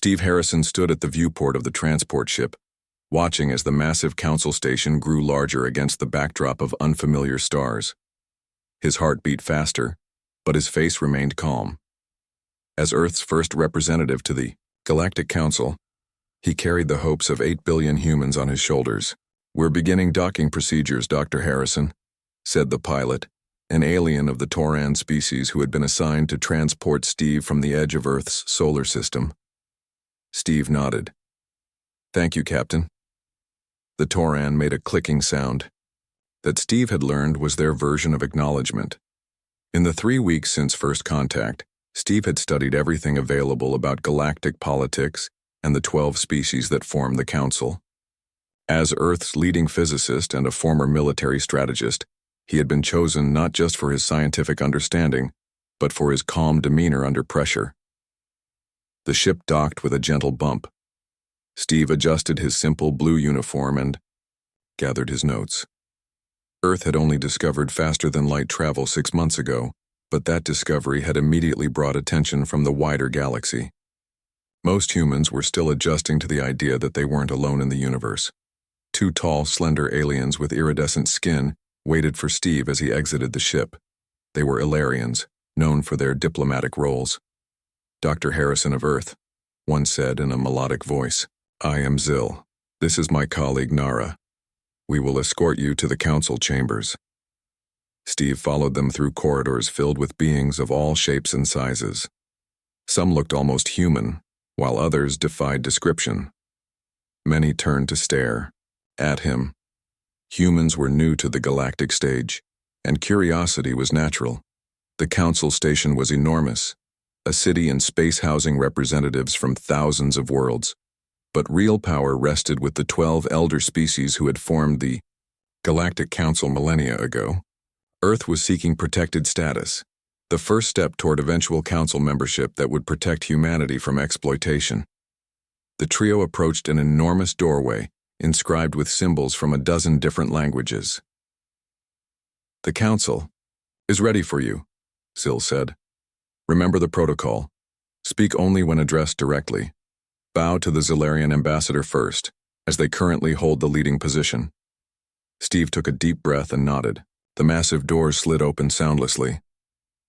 Steve Harrison stood at the viewport of the transport ship, watching as the massive council station grew larger against the backdrop of unfamiliar stars. His heart beat faster, but his face remained calm. As Earth's first representative to the Galactic Council, he carried the hopes of 8 billion humans on his shoulders. "We're beginning docking procedures, Dr. Harrison," said the pilot, an alien of the Tauran species who had been assigned to transport Steve from the edge of Earth's solar system. Steve nodded. "Thank you, Captain." The Tauran made a clicking sound. That Steve had learned was their version of acknowledgement. In the 3 weeks since first contact, Steve had studied everything available about galactic politics and the 12 species that form the Council. As Earth's leading physicist and a former military strategist, he had been chosen not just for his scientific understanding, but for his calm demeanor under pressure. The ship docked with a gentle bump. Steve adjusted his simple blue uniform and gathered his notes. Earth had only discovered faster-than-light travel 6 months ago, but that discovery had immediately brought attention from the wider galaxy. Most humans were still adjusting to the idea that they weren't alone in the universe. 2 tall, slender aliens with iridescent skin waited for Steve as he exited the ship. They were Ilarians, known for their diplomatic roles. "Dr. Harrison of Earth," one said in a melodic voice. "I am Zil. This is my colleague Nara. We will escort you to the council chambers." Steve followed them through corridors filled with beings of all shapes and sizes. Some looked almost human, while others defied description. Many turned to stare at him. Humans were new to the galactic stage, and curiosity was natural. The council station was enormous, a city in space housing representatives from thousands of worlds. But real power rested with the 12 elder species who had formed the Galactic Council millennia ago. Earth was seeking protected status, the first step toward eventual council membership that would protect humanity from exploitation. The trio approached an enormous doorway, inscribed with symbols from a dozen different languages. "The council is ready for you," Sil said. "Remember the protocol. Speak only when addressed directly. Bow to the Zilarian ambassador first, as they currently hold the leading position." Steve took a deep breath and nodded. The massive doors slid open soundlessly.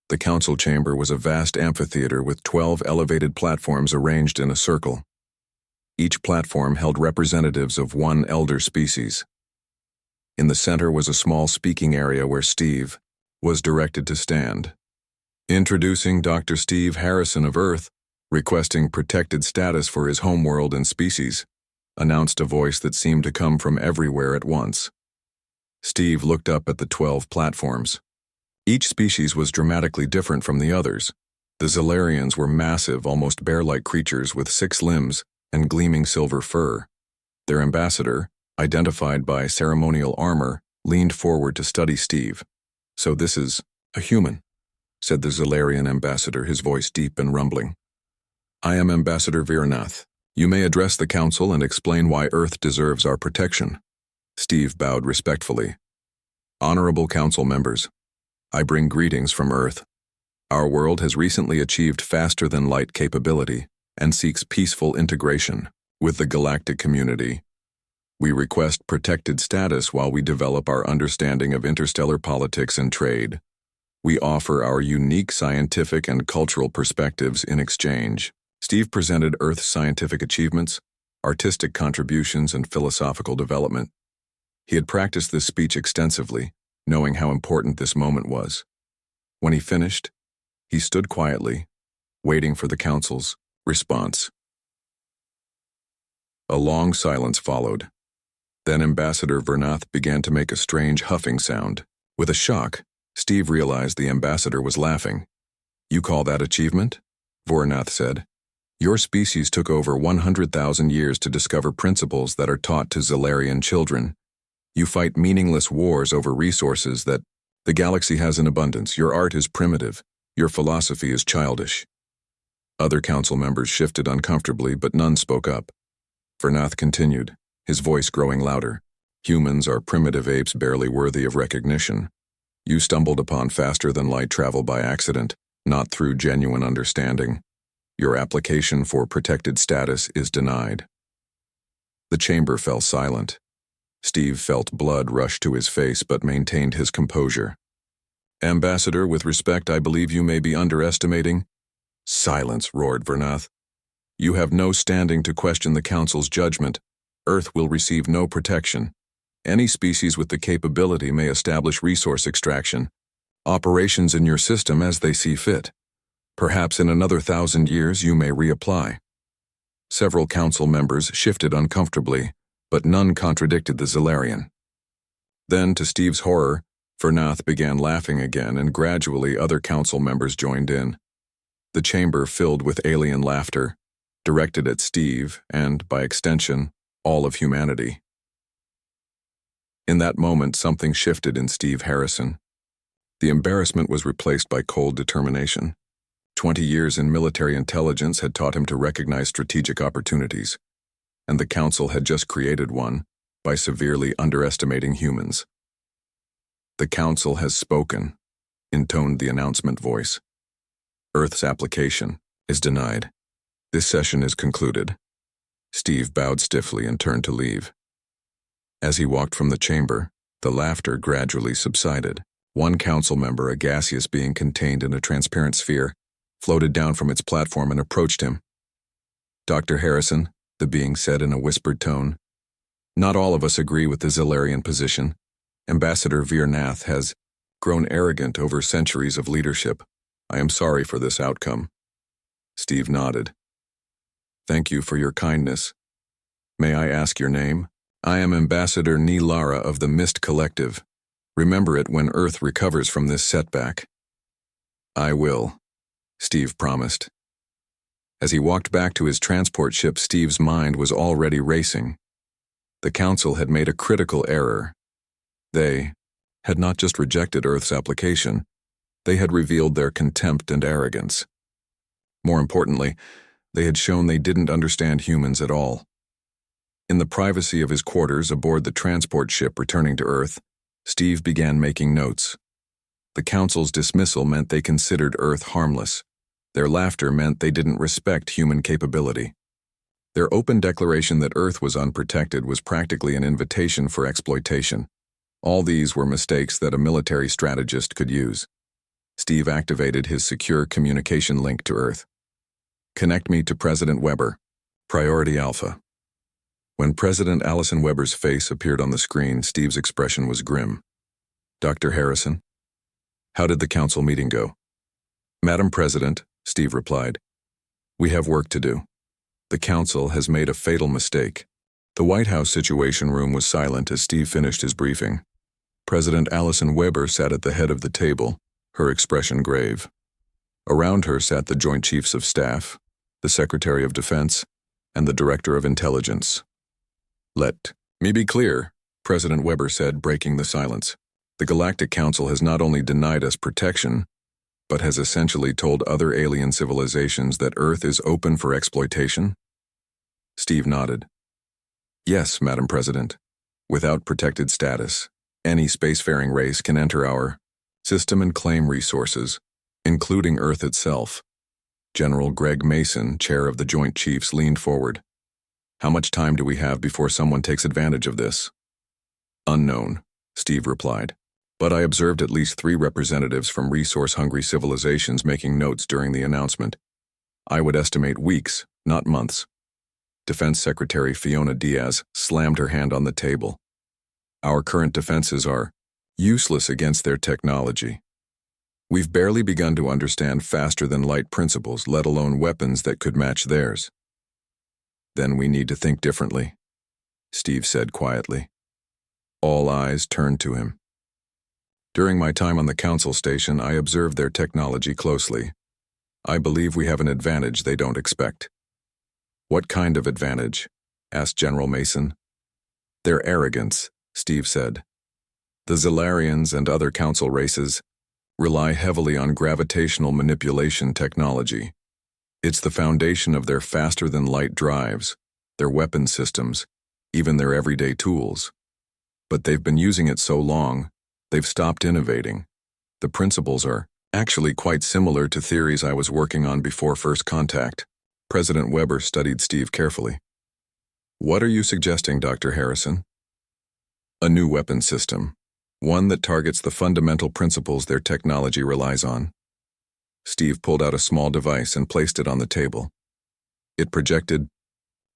The council chamber was a vast amphitheater with 12 elevated platforms arranged in a circle. Each platform held representatives of one elder species. In the center was a small speaking area where Steve was directed to stand. "Introducing Dr. Steve Harrison of Earth, requesting protected status for his homeworld and species," announced a voice that seemed to come from everywhere at once. Steve looked up at the 12 platforms. Each species was dramatically different from the others. The Zilarians were massive, almost bear-like creatures with 6 limbs and gleaming silver fur. Their ambassador, identified by ceremonial armor, leaned forward to study Steve. "So this is a human," said the Zilarian ambassador, his voice deep and rumbling. "I am Ambassador Virnath. You may address the council and explain why Earth deserves our protection." Steve bowed respectfully. "Honorable council members, I bring greetings from Earth. Our world has recently achieved faster-than-light capability and seeks peaceful integration with the galactic community. We request protected status while we develop our understanding of interstellar politics and trade. We offer our unique scientific and cultural perspectives in exchange." Steve presented Earth's scientific achievements, artistic contributions, and philosophical development. He had practiced this speech extensively, knowing how important this moment was. When he finished, he stood quietly, waiting for the council's response. A long silence followed. Then Ambassador Virnath began to make a strange huffing sound. With a shock, Steve realized the ambassador was laughing. "You call that achievement?" Virnath said. "Your species took over 100,000 years to discover principles that are taught to Zilarian children. You fight meaningless wars over resources that the galaxy has in abundance. Your art is primitive. Your philosophy is childish." Other council members shifted uncomfortably, but none spoke up. Virnath continued, his voice growing louder. "Humans are primitive apes barely worthy of recognition. You stumbled upon faster-than-light travel by accident, not through genuine understanding. Your application for protected status is denied. The chamber fell silent. Steve felt blood rush to his face but maintained his composure. Ambassador, with respect, I believe you may be underestimating. Silence, roared Vernath. You have no standing to question the Council's judgment. Earth will receive no protection. Any species with the capability may establish resource extraction, operations in your system as they see fit. Perhaps in another 1,000 years you may reapply. Several council members shifted uncomfortably, but none contradicted the Zilarian. Then, to Steve's horror, Vernath began laughing again, and gradually other council members joined in. The chamber filled with alien laughter, directed at Steve and, by extension, all of humanity. In that moment, something shifted in Steve Harrison. The embarrassment was replaced by cold determination. 20 years in military intelligence had taught him to recognize strategic opportunities, and the Council had just created one by severely underestimating humans. The Council has spoken, intoned the announcement voice. Earth's application is denied. This session is concluded. Steve bowed stiffly and turned to leave. As he walked from the chamber, the laughter gradually subsided. One council member, a gaseous being contained in a transparent sphere, floated down from its platform and approached him. Dr. Harrison, the being said in a whispered tone, not all of us agree with the Zilarian position. Ambassador Vernath has grown arrogant over centuries of leadership. I am sorry for this outcome. Steve nodded. Thank you for your kindness. May I ask your name? I am Ambassador Nilara of the Mist Collective. Remember it when Earth recovers from this setback. I will, Steve promised. As he walked back to his transport ship, Steve's mind was already racing. The Council had made a critical error. They had not just rejected Earth's application, they had revealed their contempt and arrogance. More importantly, they had shown they didn't understand humans at all. In the privacy of his quarters aboard the transport ship returning to Earth, Steve began making notes. The Council's dismissal meant they considered Earth harmless. Their laughter meant they didn't respect human capability. Their open declaration that Earth was unprotected was practically an invitation for exploitation. All these were mistakes that a military strategist could use. Steve activated his secure communication link to Earth. Connect me to President Weber. Priority Alpha. When President Allison Weber's face appeared on the screen, Steve's expression was grim. Dr. Harrison, how did the Council meeting go? Madam President, Steve replied, we have work to do. The Council has made a fatal mistake. The White House Situation Room was silent as Steve finished his briefing. President Allison Weber sat at the head of the table, her expression grave. Around her sat the Joint Chiefs of Staff, the Secretary of Defense, and the Director of Intelligence. Let me be clear, President Weber said, breaking the silence. The Galactic Council has not only denied us protection, but has essentially told other alien civilizations that Earth is open for exploitation? Steve nodded. Yes, Madam President. Without protected status, any spacefaring race can enter our system and claim resources, including Earth itself. General Greg Mason, chair of the Joint Chiefs, leaned forward. How much time do we have before someone takes advantage of this? Unknown, Steve replied. But I observed at least 3 representatives from resource-hungry civilizations making notes during the announcement. I would estimate weeks, not months. Defense Secretary Fiona Diaz slammed her hand on the table. Our current defenses are useless against their technology. We've barely begun to understand faster-than-light principles, let alone weapons that could match theirs. Then we need to think differently, Steve said quietly. All eyes turned to him. During my time on the Council station, I observed their technology closely. I believe we have an advantage they don't expect. What kind of advantage? Asked General Mason. Their arrogance, Steve said. The Zilarians and other Council races rely heavily on gravitational manipulation technology. It's the foundation of their faster-than-light drives, their weapon systems, even their everyday tools. But they've been using it so long, they've stopped innovating. The principles are actually quite similar to theories I was working on before first contact. President Weber studied Steve carefully. What are you suggesting, Dr. Harrison? A new weapon system, one that targets the fundamental principles their technology relies on. Steve pulled out a small device and placed it on the table. It projected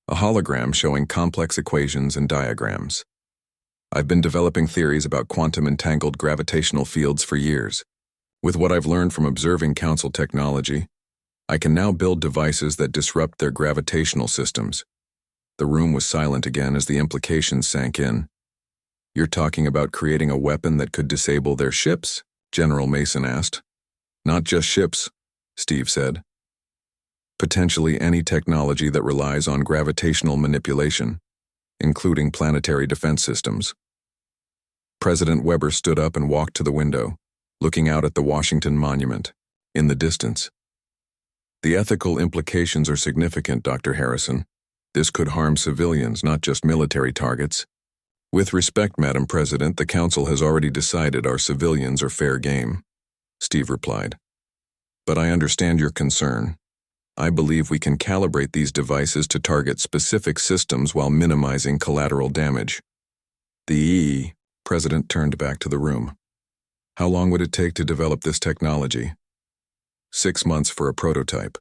a hologram showing complex equations and diagrams. I've been developing theories about quantum entangled gravitational fields for years. With what I've learned from observing Council technology, I can now build devices that disrupt their gravitational systems. The room was silent again as the implications sank in. You're talking about creating a weapon that could disable their ships? General Mason asked. Not just ships, Steve said. Potentially any technology that relies on gravitational manipulation, including planetary defense systems. President Weber stood up and walked to the window, looking out at the Washington Monument, in the distance. The ethical implications are significant, Dr. Harrison. This could harm civilians, not just military targets. With respect, Madam President, the Council has already decided our civilians are fair game, Steve replied. But I understand your concern. I believe we can calibrate these devices to target specific systems while minimizing collateral damage. The President turned back to the room. How long would it take to develop this technology? 6 months for a prototype.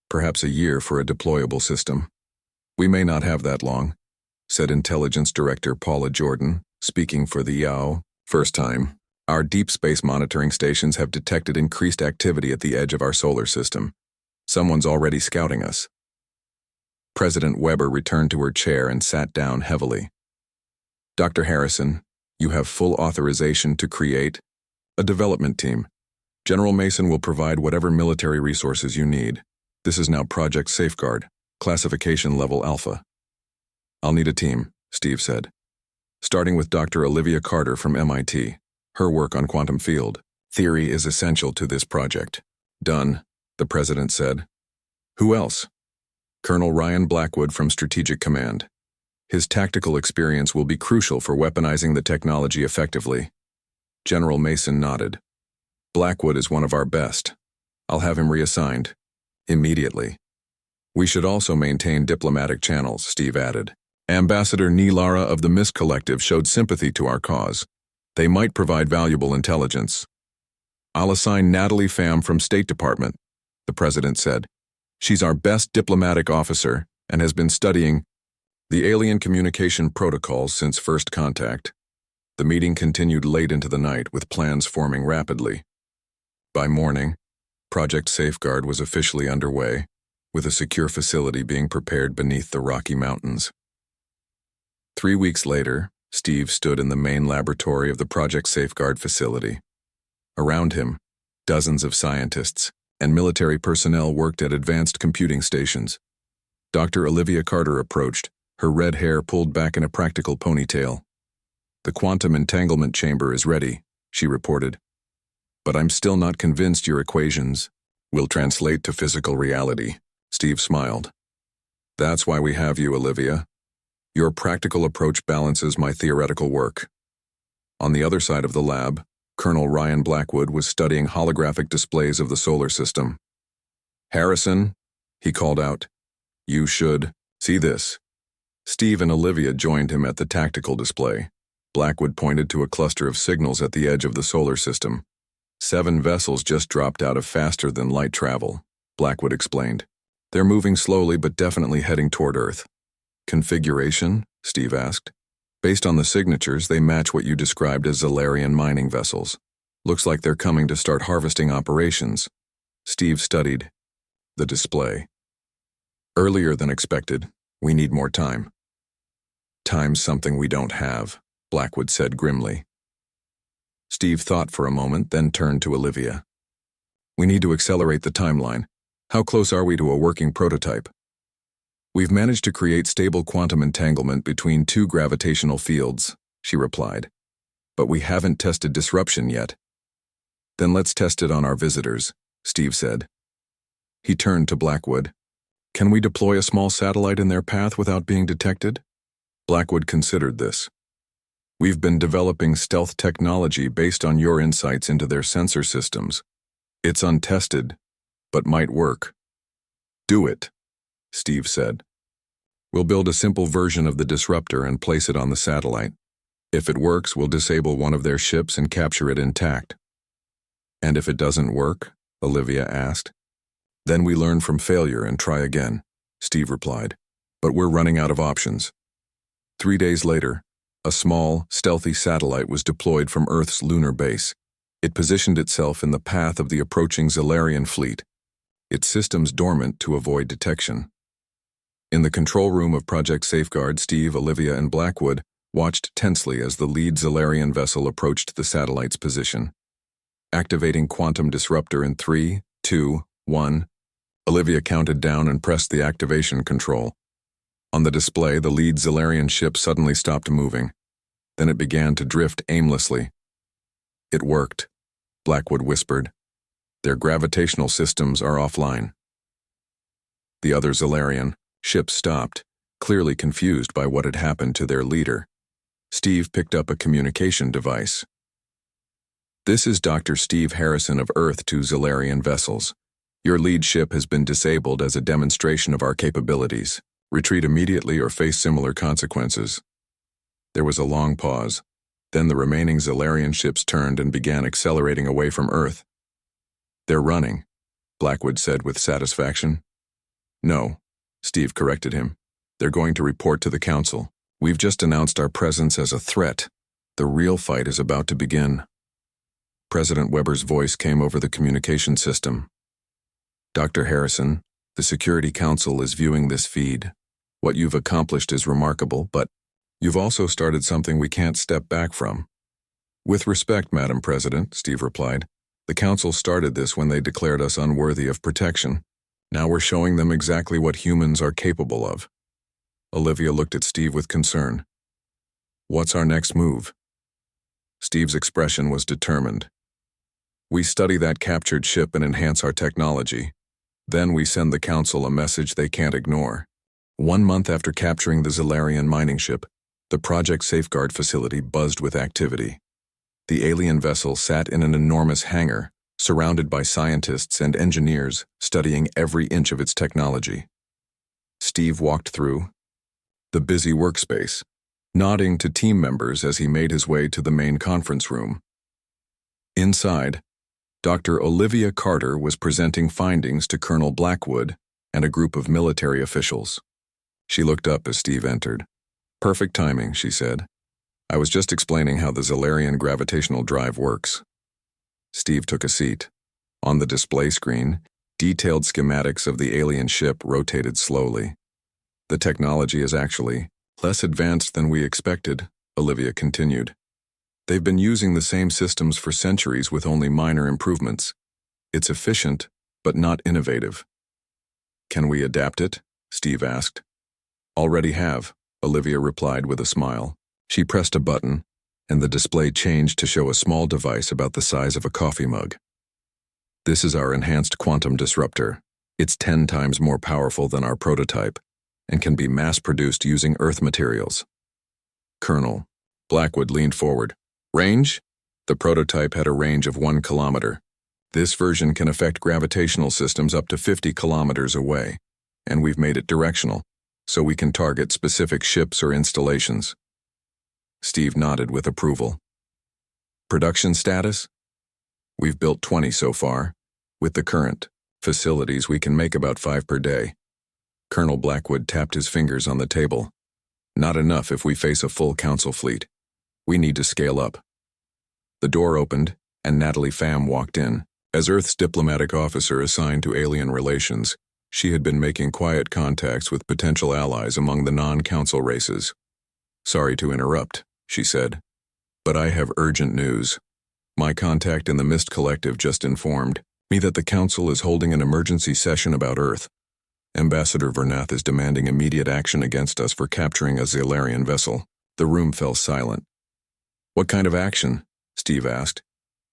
Perhaps a year for a deployable system. We may not have that long, said Intelligence Director Paula Jordan, speaking for the YAO. First time, our deep space monitoring stations have detected increased activity at the edge of our solar system. Someone's already scouting us. President Weber returned to her chair and sat down heavily. Dr. Harrison, you have full authorization to create a development team. General Mason will provide whatever military resources you need. This is now Project Safeguard, classification level Alpha. I'll need a team, Steve said. Starting with Dr. Olivia Carter from MIT. Her work on quantum field theory is essential to this project. Done, the President said. Who else? Colonel Ryan Blackwood from Strategic Command. His tactical experience will be crucial for weaponizing the technology effectively. General Mason nodded. Blackwood is one of our best. I'll have him reassigned. Immediately. We should also maintain diplomatic channels, Steve added. Ambassador Neelara of the Mist Collective showed sympathy to our cause. They might provide valuable intelligence. I'll assign Natalie Pham from State Department, the President said. She's our best diplomatic officer and has been studying the alien communication protocols since first contact. The meeting continued late into the night with plans forming rapidly. By morning, Project Safeguard was officially underway, with a secure facility being prepared beneath the Rocky Mountains. 3 weeks later, Steve stood in the main laboratory of the Project Safeguard facility. Around him, dozens of scientists and military personnel worked at advanced computing stations. Dr. Olivia Carter approached, her red hair pulled back in a practical ponytail. The quantum entanglement chamber is ready, she reported. But I'm still not convinced your equations will translate to physical reality, Steve smiled. That's why we have you, Olivia. Your practical approach balances my theoretical work. On the other side of the lab, Colonel Ryan Blackwood was studying holographic displays of the solar system. Harrison, he called out, you should see this. Steve and Olivia joined him at the tactical display. Blackwood pointed to a cluster of signals at the edge of the solar system. 7 vessels just dropped out of faster-than-light travel, Blackwood explained. They're moving slowly but definitely heading toward Earth. Configuration? Steve asked. Based on the signatures, they match what you described as Zalarian mining vessels. Looks like they're coming to start harvesting operations. Steve studied the display. Earlier than expected, we need more time. Time's something we don't have, Blackwood said grimly. Steve thought for a moment, then turned to Olivia. We need to accelerate the timeline. How close are we to a working prototype? We've managed to create stable quantum entanglement between 2 gravitational fields, she replied. But we haven't tested disruption yet. Then let's test it on our visitors, Steve said. He turned to Blackwood. Can we deploy a small satellite in their path without being detected? Blackwood considered this. We've been developing stealth technology based on your insights into their sensor systems. It's untested, but might work. Do it, Steve said. We'll build a simple version of the disruptor and place it on the satellite. If it works, we'll disable one of their ships and capture it intact. And if it doesn't work? Olivia asked. Then we learn from failure and try again, Steve replied. But we're running out of options. 3 days later, a small, stealthy satellite was deployed from Earth's lunar base. It positioned itself in the path of the approaching Zellarian fleet, its systems dormant to avoid detection. In the control room of Project Safeguard, Steve, Olivia, and Blackwood watched tensely as the lead Zellarian vessel approached the satellite's position. Activating quantum disruptor in 3, 2, 1. Olivia counted down and pressed the activation control. On the display, the lead Zellarian ship suddenly stopped moving. Then it began to drift aimlessly. It worked, Blackwood whispered. Their gravitational systems are offline. The other Zellarian ship stopped, clearly confused by what had happened to their leader. Steve picked up a communication device. This is Dr. Steve Harrison of Earth to Zellarian vessels. Your lead ship has been disabled as a demonstration of our capabilities. Retreat immediately or face similar consequences. There was a long pause. Then the remaining Zellarian ships turned and began accelerating away from Earth. They're running, Blackwood said with satisfaction. No, Steve corrected him. They're going to report to the Council. We've just announced our presence as a threat. The real fight is about to begin. President Weber's voice came over the communication system. Dr. Harrison, the Security Council is viewing this feed. What you've accomplished is remarkable, but you've also started something we can't step back from. With respect, Madam President, Steve replied. The Council started this when they declared us unworthy of protection. Now we're showing them exactly what humans are capable of. Olivia looked at Steve with concern. What's our next move? Steve's expression was determined. We study that captured ship and enhance our technology. Then we send the Council a message they can't ignore. 1 month after capturing the Zellarian mining ship, the Project Safeguard facility buzzed with activity. The alien vessel sat in an enormous hangar, surrounded by scientists and engineers studying every inch of its technology. Steve walked through the busy workspace, nodding to team members as he made his way to the main conference room. Inside, Dr. Olivia Carter was presenting findings to Colonel Blackwood and a group of military officials. She looked up as Steve entered. Perfect timing, she said. I was just explaining how the Zellarian gravitational drive works. Steve took a seat. On the display screen, detailed schematics of the alien ship rotated slowly. The technology is actually less advanced than we expected, Olivia continued. They've been using the same systems for centuries with only minor improvements. It's efficient, but not innovative. Can we adapt it? Steve asked. Already have, Olivia replied with a smile. She pressed a button, and the display changed to show a small device about the size of a coffee mug. This is our enhanced quantum disruptor. It's 10 times more powerful than our prototype, and can be mass-produced using Earth materials. Colonel Blackwood leaned forward. Range? The prototype had a range of 1 kilometer. This version can affect gravitational systems up to 50 kilometers away, and we've made it directional, so we can target specific ships or installations. Steve nodded with approval. Production status? We've built 20 so far. With the current facilities, we can make about 5 per day. Colonel Blackwood tapped his fingers on the table. Not enough if we face a full council fleet. We need to scale up. The door opened, and Natalie Pham walked in. As Earth's diplomatic officer assigned to alien relations, she had been making quiet contacts with potential allies among the non-council races. Sorry to interrupt, she said, but I have urgent news. My contact in the Mist Collective just informed me that the council is holding an emergency session about Earth. Ambassador Vernath is demanding immediate action against us for capturing a Zellarian vessel. The room fell silent. What kind of action? Steve asked.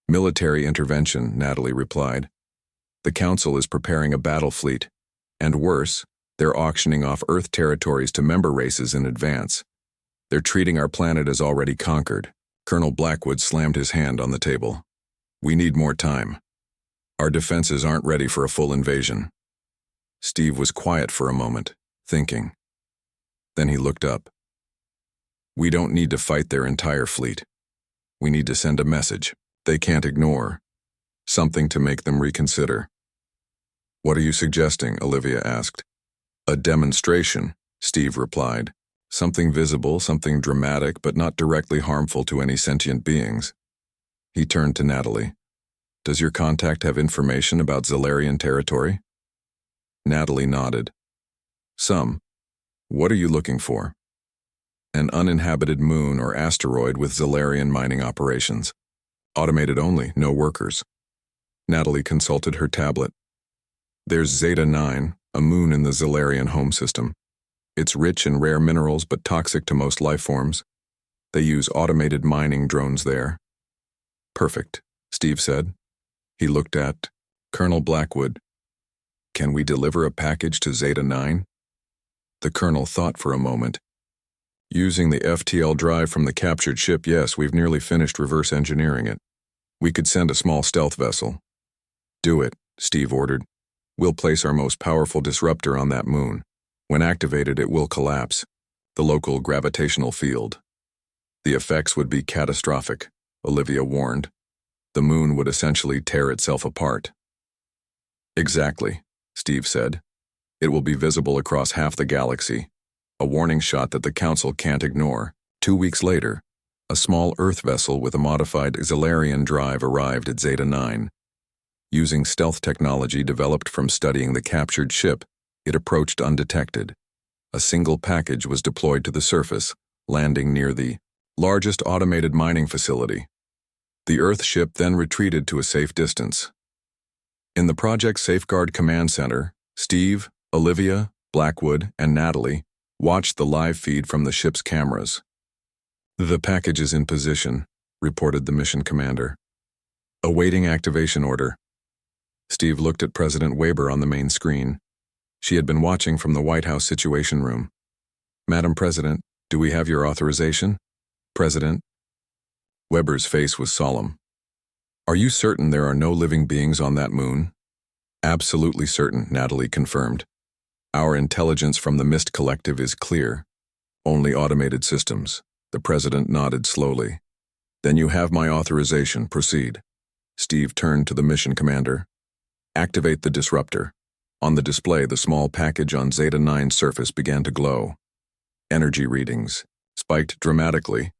Military intervention, Natalie replied. The council is preparing a battle fleet. And worse, they're auctioning off Earth territories to member races in advance. They're treating our planet as already conquered. Colonel Blackwood slammed his hand on the table. We need more time. Our defenses aren't ready for a full invasion. Steve was quiet for a moment, thinking. Then he looked up. We don't need to fight their entire fleet. We need to send a message they can't ignore. Something to make them reconsider. What are you suggesting? Olivia asked. A demonstration, Steve replied. Something visible, something dramatic, but not directly harmful to any sentient beings. He turned to Natalie. Does your contact have information about Zalarian territory? Natalie nodded. Some. What are you looking for? An uninhabited moon or asteroid with Zalarian mining operations. Automated only, no workers. Natalie consulted her tablet. There's Zeta 9, a moon in the Zalarian home system. It's rich in rare minerals but toxic to most life forms. They use automated mining drones there. Perfect, Steve said. He looked at Colonel Blackwood. Can we deliver a package to Zeta 9? The colonel thought for a moment. Using the FTL drive from the captured ship, yes, we've nearly finished reverse engineering it. We could send a small stealth vessel. Do it, Steve ordered. We'll place our most powerful disruptor on that moon. When activated, it will collapse. The local gravitational field. The effects would be catastrophic, Olivia warned. The moon would essentially tear itself apart. Exactly, Steve said. It will be visible across half the galaxy. A warning shot that the Council can't ignore. 2 weeks later, a small Earth vessel with a modified Zalarian drive arrived at Zeta 9. Using stealth technology developed from studying the captured ship, it approached undetected. A single package was deployed to the surface, landing near the largest automated mining facility. The Earth ship then retreated to a safe distance. In the Project Safeguard Command Center, Steve, Olivia, Blackwood, and Natalie watched the live feed from the ship's cameras. The package is in position, reported the mission commander. Awaiting activation order. Steve looked at President Weber on the main screen. She had been watching from the White House Situation Room. Madam President, do we have your authorization? President. Weber's face was solemn. Are you certain there are no living beings on that moon? Absolutely certain, Natalie confirmed. Our intelligence from the Mist Collective is clear. Only automated systems. The president nodded slowly. Then you have my authorization. Proceed. Steve turned to the mission commander. Activate the disruptor. On the display, the small package on Zeta 9's surface began to glow. Energy readings spiked dramatically.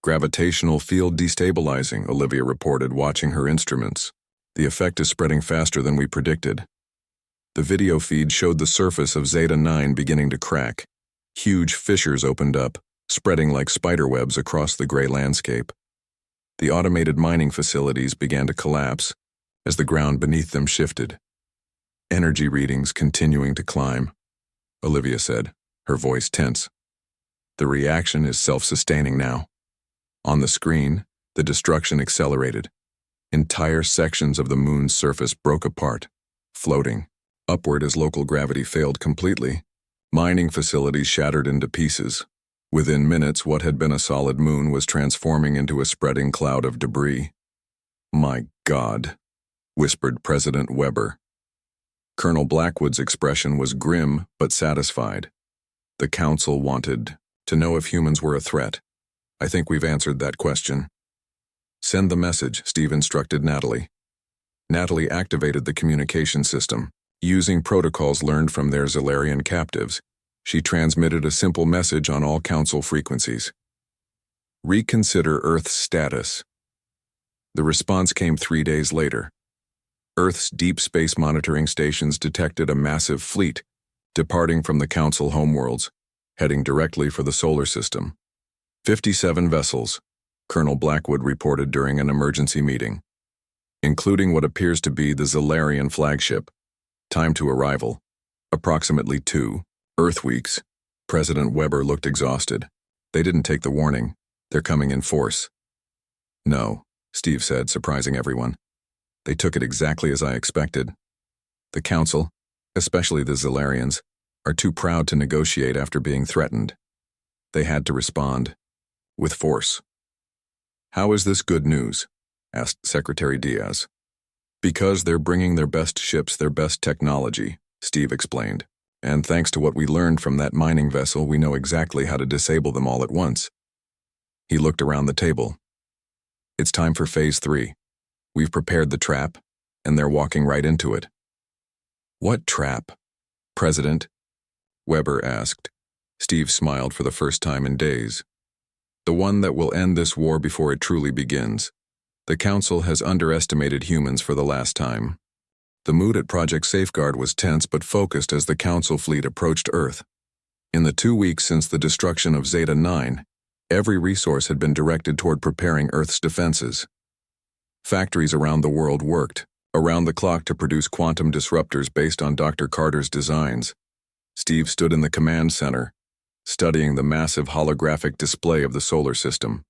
Gravitational field destabilizing, Olivia reported, watching her instruments. The effect is spreading faster than we predicted. The video feed showed the surface of Zeta 9 beginning to crack. Huge fissures opened up, spreading like spiderwebs across the gray landscape. The automated mining facilities began to collapse as the ground beneath them shifted. Energy readings continuing to climb, Olivia said, her voice tense. The reaction is self-sustaining now. On the screen, the destruction accelerated. Entire sections of the moon's surface broke apart, floating upward as local gravity failed completely. Mining facilities shattered into pieces. Within minutes, what had been a solid moon was transforming into a spreading cloud of debris. My God, whispered President Weber. Colonel Blackwood's expression was grim but satisfied. The Council wanted to know if humans were a threat. I think we've answered that question. Send the message, Steve instructed Natalie. Natalie activated the communication system. Using protocols learned from their Zalarian captives, she transmitted a simple message on all Council frequencies. Reconsider Earth's status. The response came 3 days later. Earth's deep space monitoring stations detected a massive fleet departing from the Council homeworlds, heading directly for the solar system. 57 vessels, Colonel Blackwood reported during an emergency meeting, including what appears to be the Zalarian flagship. Time to arrival, approximately 2 Earth weeks. President Weber looked exhausted. They didn't take the warning. They're coming in force. No, Steve said, surprising everyone. They took it exactly as I expected. The Council, especially the Zalarians, are too proud to negotiate after being threatened. They had to respond with force. How is this good news? Asked Secretary Diaz. Because they're bringing their best ships, their best technology, Steve explained. And thanks to what we learned from that mining vessel, we know exactly how to disable them all at once. He looked around the table. It's time for Phase 3. We've prepared the trap, and they're walking right into it. What trap? President? Weber asked. Steve smiled for the first time in days. The one that will end this war before it truly begins. The Council has underestimated humans for the last time. The mood at Project Safeguard was tense but focused as the Council fleet approached Earth. In the 2 weeks since the destruction of Zeta-9, every resource had been directed toward preparing Earth's defenses. Factories around the world worked, around the clock, to produce quantum disruptors based on Dr. Carter's designs. Steve stood in the command center, studying the massive holographic display of the solar system.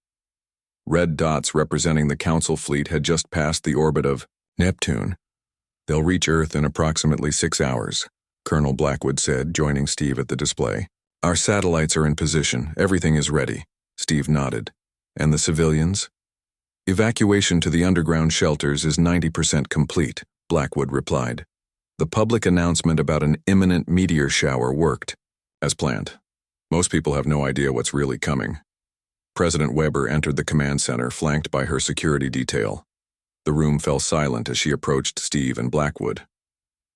Red dots representing the Council fleet had just passed the orbit of Neptune. They'll reach Earth in approximately 6 hours, Colonel Blackwood said, joining Steve at the display. Our satellites are in position. Everything is ready. Steve nodded. And the civilians? Evacuation to the underground shelters is 90% complete, Blackwood replied. The public announcement about an imminent meteor shower worked, as planned. Most people have no idea what's really coming. President Weber entered the command center, flanked by her security detail. The room fell silent as she approached Steve and Blackwood.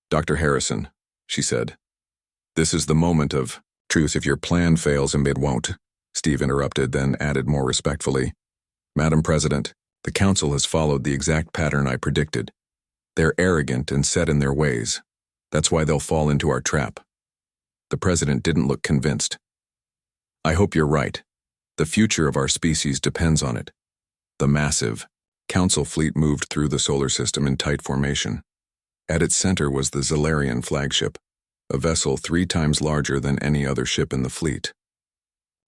Dr. Harrison, she said. This is the moment of truth. If your plan fails, and it won't, Steve interrupted, then added more respectfully. Madam President, the Council has followed the exact pattern I predicted. They're arrogant and set in their ways. That's why they'll fall into our trap. The President didn't look convinced. I hope you're right. The future of our species depends on it. The massive Council fleet moved through the solar system in tight formation. At its center was the Zalarian flagship, a vessel 3 times larger than any other ship in the fleet.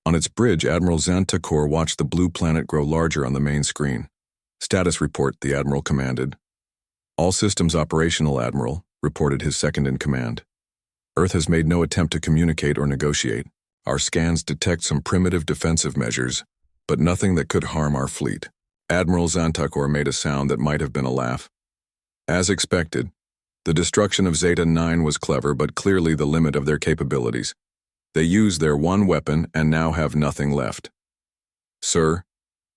On its bridge, Admiral Xantakor watched the blue planet grow larger on the main screen. Status report, the Admiral commanded. All systems operational, Admiral, reported his second-in-command. Earth has made no attempt to communicate or negotiate. Our scans detect some primitive defensive measures, but nothing that could harm our fleet. Admiral Xantakor made a sound that might have been a laugh. As expected, the destruction of Zeta-9 was clever, but clearly the limit of their capabilities. They used their one weapon and now have nothing left. Sir,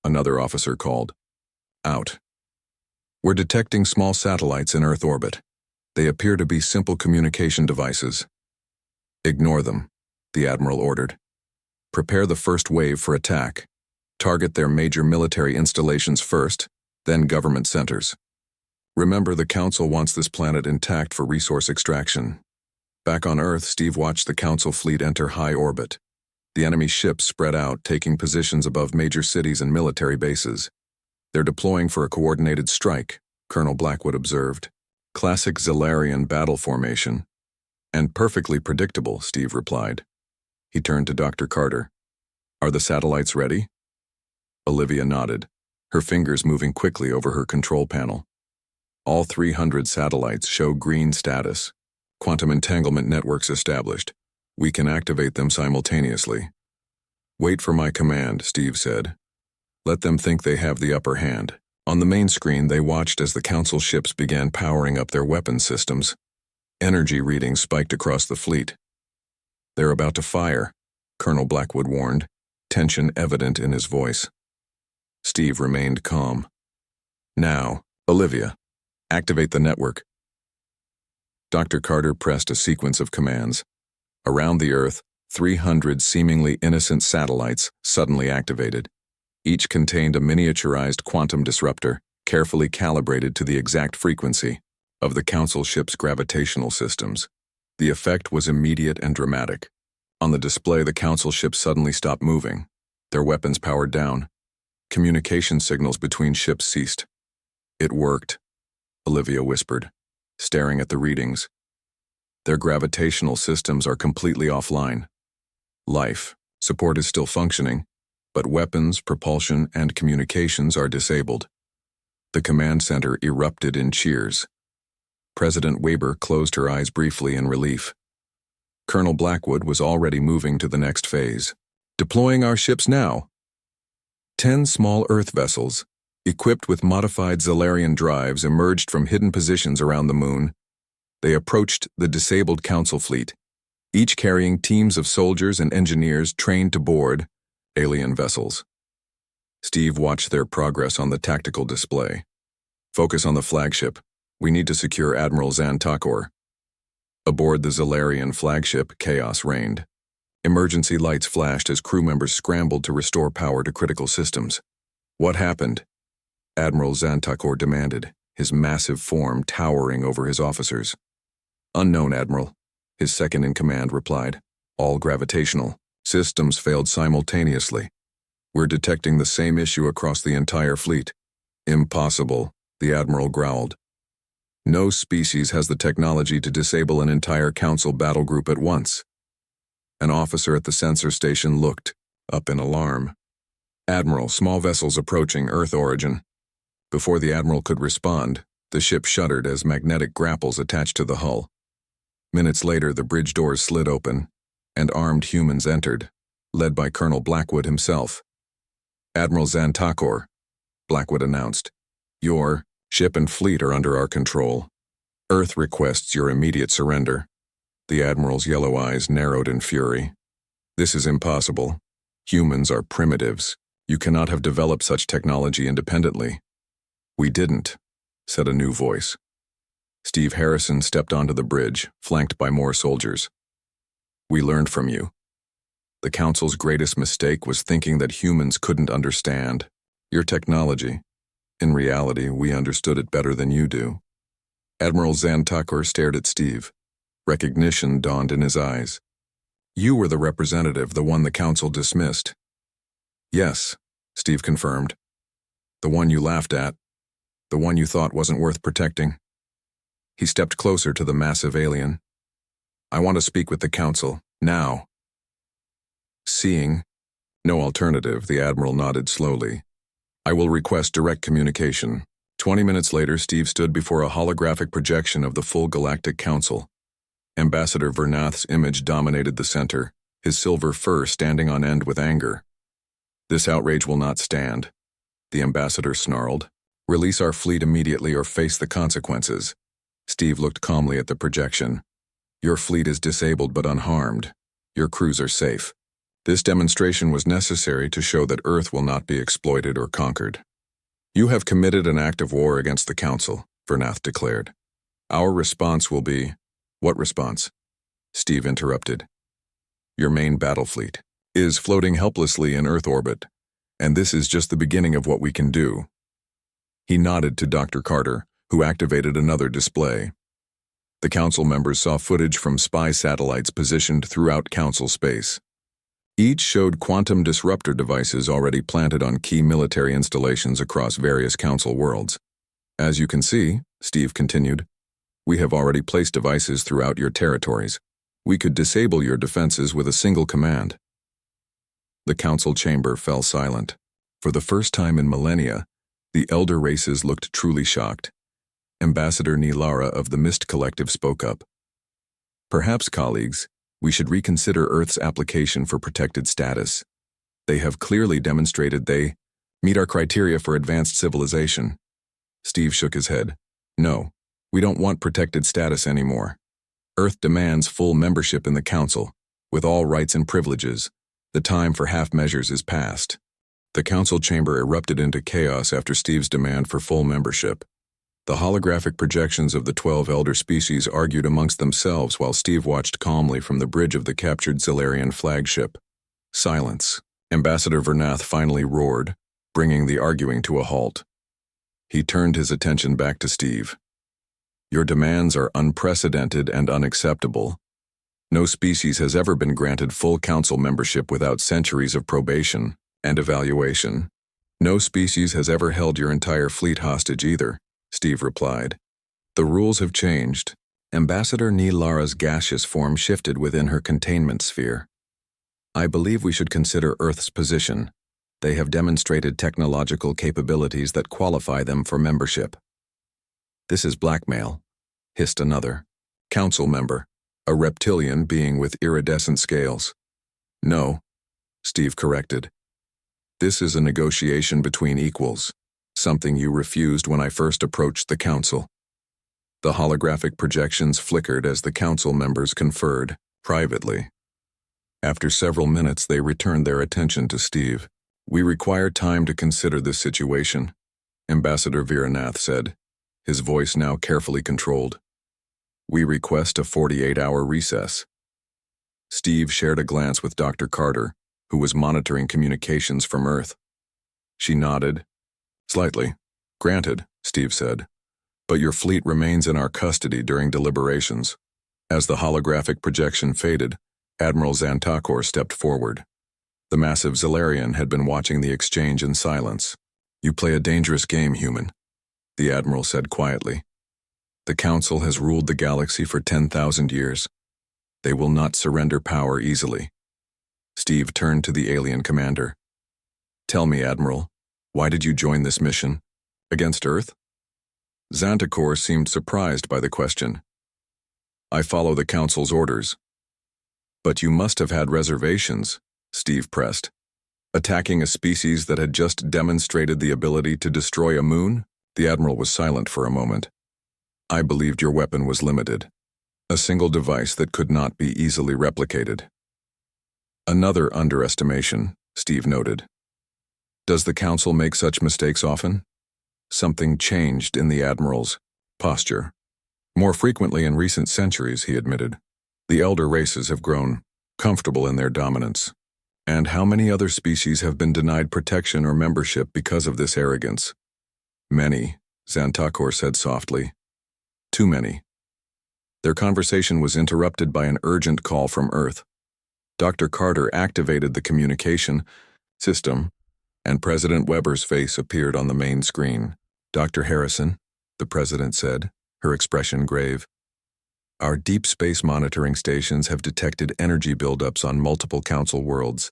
another officer called. Out. We're detecting small satellites in Earth orbit. They appear to be simple communication devices. Ignore them, the Admiral ordered. Prepare the first wave for attack. Target their major military installations first, then government centers. Remember, the Council wants this planet intact for resource extraction. Back on Earth, Steve watched the Council fleet enter high orbit. The enemy ships spread out, taking positions above major cities and military bases. They're deploying for a coordinated strike, Colonel Blackwood observed. Classic Zalarian battle formation. And perfectly predictable, Steve replied. He turned to Dr. Carter. Are the satellites ready? Olivia nodded, her fingers moving quickly over her control panel. All 300 satellites show green status. Quantum entanglement networks established. We can activate them simultaneously. Wait for my command, Steve said. Let them think they have the upper hand. On the main screen, they watched as the Council ships began powering up their weapon systems. Energy readings spiked across the fleet. They're about to fire, Colonel Blackwood warned, tension evident in his voice. Steve remained calm. Now, Olivia, activate the network. Dr. Carter pressed a sequence of commands. Around the Earth, 300 seemingly innocent satellites suddenly activated. Each contained a miniaturized quantum disruptor, carefully calibrated to the exact frequency of the Council ship's gravitational systems. The effect was immediate and dramatic. On the display, the Council ships suddenly stopped moving, their weapons powered down. Communication signals between ships ceased. It worked, Olivia whispered, staring at the readings. Their gravitational systems are completely offline. Life support is still functioning, but weapons, propulsion, and communications are disabled. The command center erupted in cheers. President Weber closed her eyes briefly in relief. Colonel Blackwood was already moving to the next phase. Deploying our ships now. 10 small Earth vessels, equipped with modified Zalarian drives, emerged from hidden positions around the moon. They approached the disabled council fleet, each carrying teams of soldiers and engineers trained to board alien vessels. Steve watched their progress on the tactical display. Focus on the flagship. We need to secure Admiral Xantakor. Aboard the Zalarian flagship, chaos reigned. Emergency lights flashed as crew members scrambled to restore power to critical systems. What happened? Admiral Xantakor demanded, his massive form towering over his officers. Unknown, Admiral, his second-in-command replied. All gravitational. Systems failed simultaneously. We're detecting the same issue across the entire fleet. Impossible, the Admiral growled. No species has the technology to disable an entire Council battle group at once. An officer at the sensor station looked, up in alarm. Admiral, small vessels approaching Earth origin. Before the Admiral could respond, the ship shuddered as magnetic grapples attached to the hull. Minutes later, the bridge doors slid open, and armed humans entered, led by Colonel Blackwood himself. Admiral Xantakor, Blackwood announced. Your ship and fleet are under our control. Earth requests your immediate surrender. The Admiral's yellow eyes narrowed in fury. This is impossible. Humans are primitives. You cannot have developed such technology independently. We didn't, said a new voice. Steve Harrison stepped onto the bridge, flanked by more soldiers. We learned from you. The Council's greatest mistake was thinking that humans couldn't understand your technology. In reality, we understood it better than you do. Admiral Xantakor stared at Steve. Recognition dawned in his eyes. You were the representative, the one the Council dismissed. Yes, Steve confirmed. The one you laughed at. The one you thought wasn't worth protecting. He stepped closer to the massive alien. I want to speak with the Council, now. Seeing no alternative, the Admiral nodded slowly. I will request direct communication. 20 minutes later, Steve stood before a holographic projection of the full Galactic Council. Ambassador Vernath's image dominated the center, his silver fur standing on end with anger. This outrage will not stand, the ambassador snarled. Release our fleet immediately or face the consequences. Steve looked calmly at the projection. Your fleet is disabled but unharmed. Your crews are safe. This demonstration was necessary to show that Earth will not be exploited or conquered. You have committed an act of war against the Council, Vernath declared. Our response will be... What response? Steve interrupted. Your main battle fleet is floating helplessly in Earth orbit, and this is just the beginning of what we can do. He nodded to Dr. Carter, who activated another display. The Council members saw footage from spy satellites positioned throughout Council space. Each showed quantum disruptor devices already planted on key military installations across various Council worlds. As you can see, Steve continued, we have already placed devices throughout your territories. We could disable your defenses with a single command. The Council chamber fell silent. For the first time in millennia, the elder races looked truly shocked. Ambassador Nilara of the Mist Collective spoke up. Perhaps, colleagues, we should reconsider Earth's application for protected status. They have clearly demonstrated they meet our criteria for advanced civilization. Steve shook his head. No, we don't want protected status anymore. Earth demands full membership in the Council, with all rights and privileges. The time for half measures is past. The Council chamber erupted into chaos after Steve's demand for full membership. The holographic projections of the 12 elder species argued amongst themselves while Steve watched calmly from the bridge of the captured Zalarian flagship. Silence. Ambassador Vernath finally roared, bringing the arguing to a halt. He turned his attention back to Steve. Your demands are unprecedented and unacceptable. No species has ever been granted full Council membership without centuries of probation and evaluation. No species has ever held your entire fleet hostage either, Steve replied. The rules have changed. Ambassador Nilara's gaseous form shifted within her containment sphere. I believe we should consider Earth's position. They have demonstrated technological capabilities that qualify them for membership. This is blackmail, hissed another. Council member, a reptilian being with iridescent scales. No, Steve corrected. This is a negotiation between equals, something you refused when I first approached the Council. The holographic projections flickered as the council members conferred, privately. After several minutes, they returned their attention to Steve. "We require time to consider this situation," Ambassador Viranath said, his voice now carefully controlled. "We request a 48-hour recess." Steve shared a glance with Dr. Carter, who was monitoring communications from Earth. She nodded. "Slightly. Granted," Steve said. "But your fleet remains in our custody during deliberations." As the holographic projection faded, Admiral Xantakor stepped forward. The massive Zalarian had been watching the exchange in silence. "You play a dangerous game, human," the Admiral said quietly. "The Council has ruled the galaxy for 10,000 years. They will not surrender power easily." Steve turned to the alien commander. "Tell me, Admiral, why did you join this mission? Against Earth?" Xantakor seemed surprised by the question. "I follow the Council's orders." "But you must have had reservations," Steve pressed. "Attacking a species that had just demonstrated the ability to destroy a moon?" The Admiral was silent for a moment. "I believed your weapon was limited. A single device that could not be easily replicated." "Another underestimation," Steve noted. "Does the Council make such mistakes often?" Something changed in the Admiral's posture. "More frequently in recent centuries," he admitted. "The elder races have grown comfortable in their dominance. And how many other species have been denied protection or membership because of this arrogance?" "Many," Xantakor said softly. "Too many." Their conversation was interrupted by an urgent call from Earth. Dr. Carter activated the communication system, and President Weber's face appeared on the main screen. "Dr. Harrison," the President said, her expression grave. "Our deep space monitoring stations have detected energy buildups on multiple Council worlds.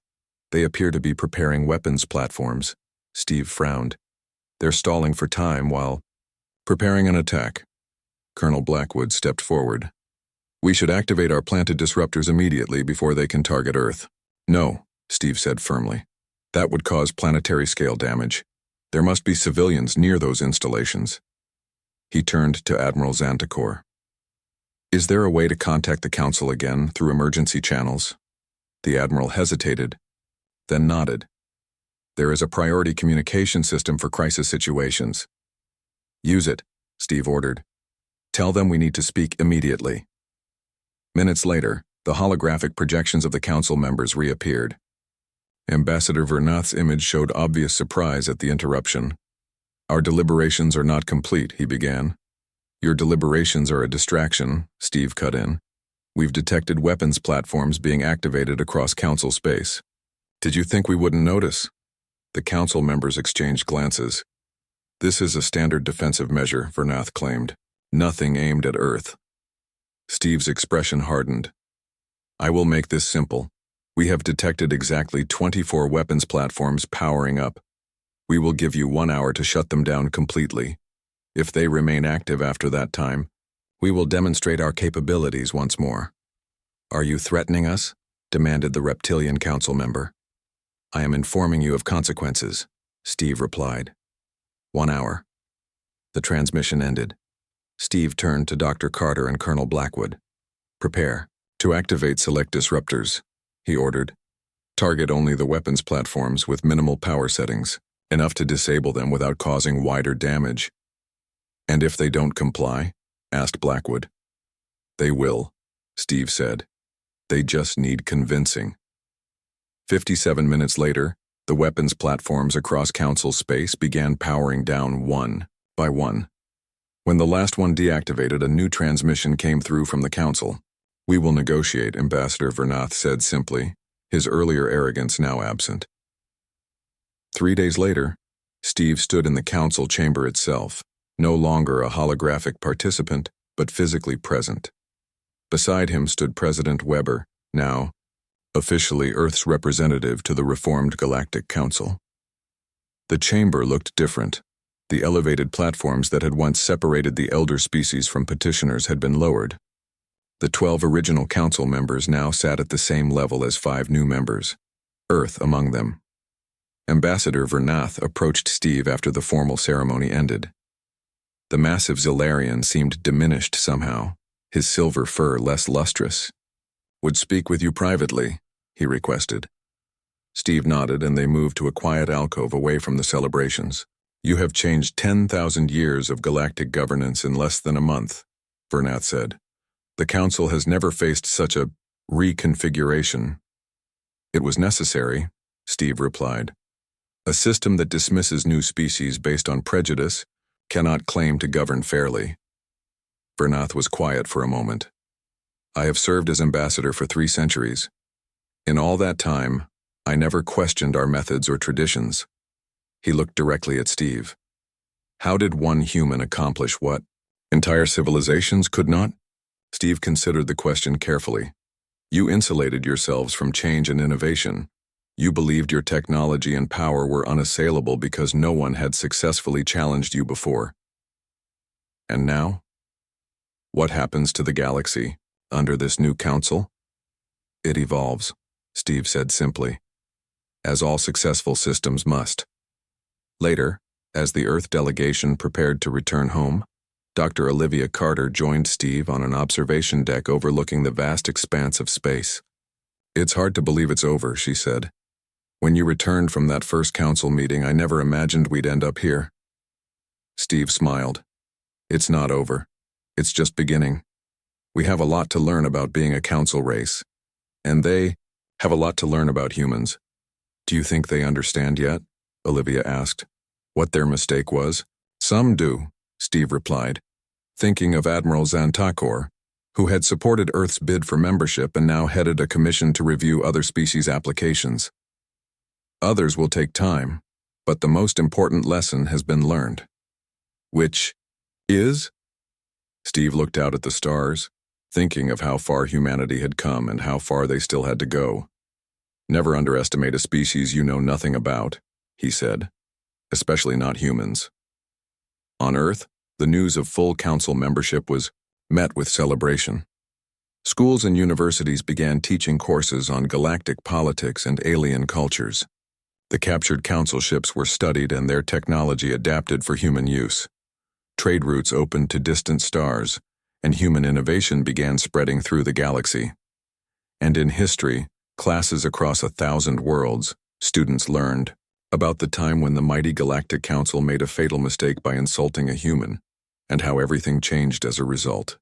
They appear to be preparing weapons platforms." Steve frowned. "They're stalling for time while preparing an attack." Colonel Blackwood stepped forward. "We should activate our planted disruptors immediately before they can target Earth." "No," Steve said firmly. "That would cause planetary-scale damage. There must be civilians near those installations." He turned to Admiral Xantakor. "Is there a way to contact the Council again through emergency channels?" The Admiral hesitated, then nodded. "There is a priority communication system for crisis situations." "Use it," Steve ordered. "Tell them we need to speak immediately." Minutes later, the holographic projections of the Council members reappeared. Ambassador Vernath's image showed obvious surprise at the interruption. "Our deliberations are not complete," he began. "Your deliberations are a distraction," Steve cut in. "We've detected weapons platforms being activated across Council space." "Did you think we wouldn't notice?" The Council members exchanged glances. "This is a standard defensive measure," Vernath claimed. "Nothing aimed at Earth." Steve's expression hardened. "I will make this simple. We have detected exactly 24 weapons platforms powering up. We will give you 1 hour to shut them down completely. If they remain active after that time, we will demonstrate our capabilities once more." "Are you threatening us?" demanded the Reptilian Council member. "I am informing you of consequences," Steve replied. 1 hour. The transmission ended. Steve turned to Dr. Carter and Colonel Blackwood. "Prepare to activate select disruptors," he ordered. "Target only the weapons platforms with minimal power settings, enough to disable them without causing wider damage." "And if they don't comply?" asked Blackwood. "They will," Steve said. "They just need convincing." 57 minutes later, the weapons platforms across Council space began powering down one by one. When the last one deactivated, a new transmission came through from the Council. "We will negotiate," Ambassador Vernath said simply, his earlier arrogance now absent. 3 days later, Steve stood in the Council chamber itself, no longer a holographic participant, but physically present. Beside him stood President Weber, now officially Earth's representative to the reformed Galactic Council. The chamber looked different. The elevated platforms that had once separated the elder species from petitioners had been lowered. The 12 original Council members now sat at the same level as 5 new members, Earth among them. Ambassador Vernath approached Steve after the formal ceremony ended. The massive Zilarian seemed diminished somehow, his silver fur less lustrous. "Would speak with you privately," he requested. Steve nodded, and they moved to a quiet alcove away from the celebrations. "You have changed 10,000 years of galactic governance in less than a month," Vernath said. "The Council has never faced such a reconfiguration." "It was necessary," Steve replied. "A system that dismisses new species based on prejudice cannot claim to govern fairly." Vernath was quiet for a moment. "I have served as ambassador for 3 centuries. In all that time, I never questioned our methods or traditions." He looked directly at Steve. "How did one human accomplish what entire civilizations could not?" Steve considered the question carefully. "You insulated yourselves from change and innovation. You believed your technology and power were unassailable because no one had successfully challenged you before. And now? What happens to the galaxy under this new council?" "It evolves," Steve said simply, "as all successful systems must." Later, as the Earth delegation prepared to return home, Dr. Olivia Carter joined Steve on an observation deck overlooking the vast expanse of space. "It's hard to believe it's over," she said. "When you returned from that first council meeting, I never imagined we'd end up here." Steve smiled. "It's not over. It's just beginning. We have a lot to learn about being a council race, and they have a lot to learn about humans." "Do you think they understand yet?" Olivia asked. "What their mistake was?" "Some do," Steve replied, thinking of Admiral Xantakor, who had supported Earth's bid for membership and now headed a commission to review other species' applications. "Others will take time, but the most important lesson has been learned." "Which is?" Steve looked out at the stars, thinking of how far humanity had come and how far they still had to go. "Never underestimate a species you know nothing about," he said, "especially not humans." On Earth, the news of full council membership was met with celebration. Schools and universities began teaching courses on galactic politics and alien cultures. The captured council ships were studied and their technology adapted for human use. Trade routes opened to distant stars, and human innovation began spreading through the galaxy. And in history, classes across 1,000 worlds, students learned about the time when the mighty Galactic Council made a fatal mistake by insulting a human, and how everything changed as a result.